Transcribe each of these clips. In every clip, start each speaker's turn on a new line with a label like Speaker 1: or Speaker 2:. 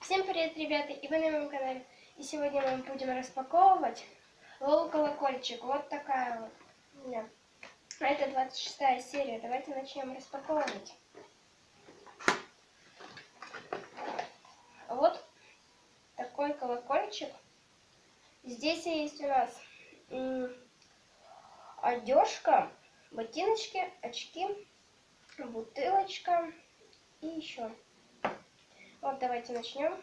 Speaker 1: Всем привет, ребята, и вы на моем канале. И сегодня мы будем распаковывать Лоло-колокольчик. Вот такая вот. Да. Это 26-я серия. Давайте начнем распаковывать. Вот такой колокольчик. Здесь есть у нас одежка, ботиночки, очки, бутылочка и еще. Вот давайте начнем.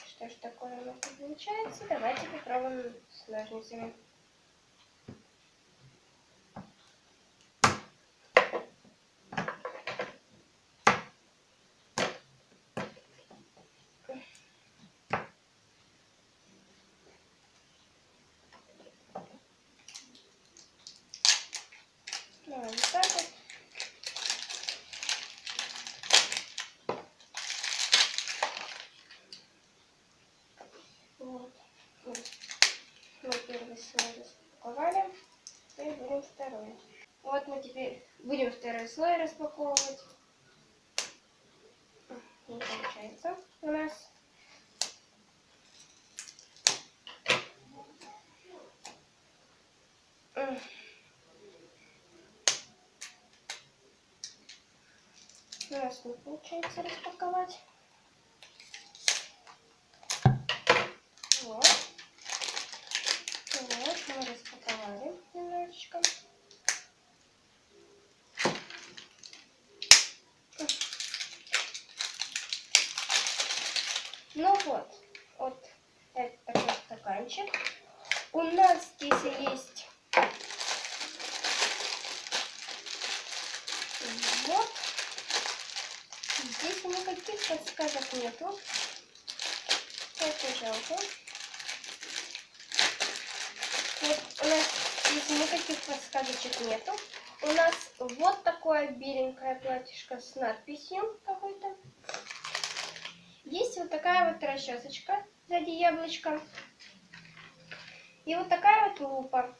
Speaker 1: Что ж такое у нас получается? Давайте попробуем с ножницами. Вот так вот. Вот. Мы первый слой распаковали, теперь будем второй. Вот мы теперь будем второй слой распаковывать. Не получается у нас. У нас не получается распаковать. Вот. Вот, мы распаковали немножечко. Ну вот это такой стаканчик. У нас здесь есть вот. Здесь никаких подсказок нету. Это жалко. Вот у нас здесь никаких подсказочек нету. У нас вот такое беленькое платьишко с надписью какой-то. Есть вот такая вот расчесочка сзади яблочко. И вот такая вот лупа.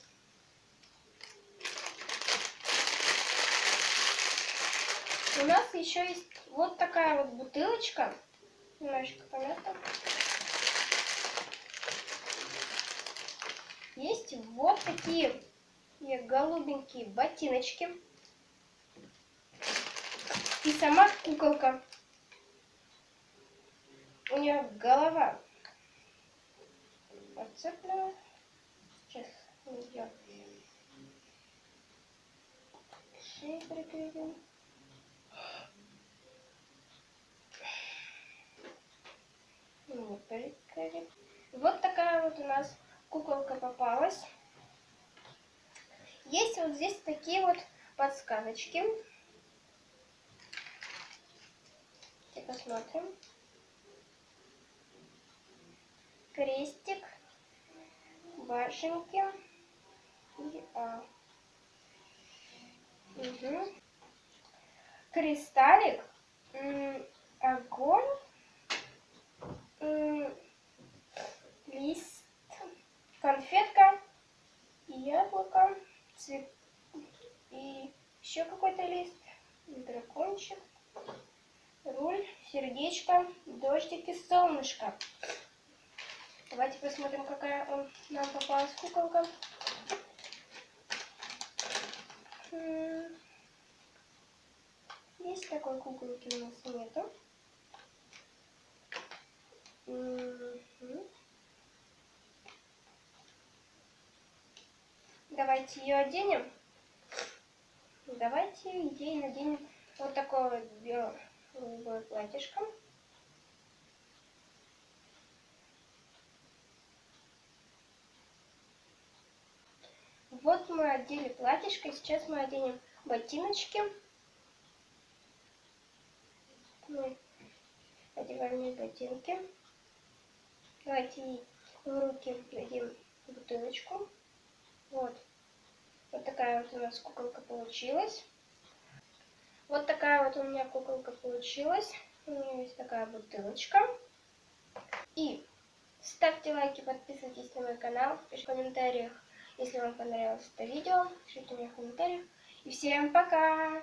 Speaker 1: У нас еще есть вот такая вот бутылочка. Немножечко понятно. Есть вот такие голубенькие ботиночки. И сама куколка. У нее голова подцеплена. Сейчас мы ее шею прикрепим. Вот такая вот у нас куколка попалась. Есть вот здесь такие вот подсказочки. Давайте посмотрим. Крестик, башенки и Угу. Кристаллик, огонь, лист, конфетка, яблоко, цвет и еще какой-то лист, дракончик, руль, сердечко, дождик и солнышко. Давайте посмотрим, какая нам попалась куколка. Есть такой куколки у нас нету. Давайте ее оденем. Давайте ей наденем вот такое вот белое платьишко. Вот мы одели платьишко, сейчас мы оденем ботиночки. Мы одеваем ей ботинки. Давайте ей в руки дадим бутылочку. Вот такая вот у нас куколка получилась. Вот такая вот у меня куколка получилась. У меня есть такая бутылочка. И ставьте лайки, подписывайтесь на мой канал, пишите в комментариях, Если вам понравилось это видео, пишите мне в комментариях. И всем пока!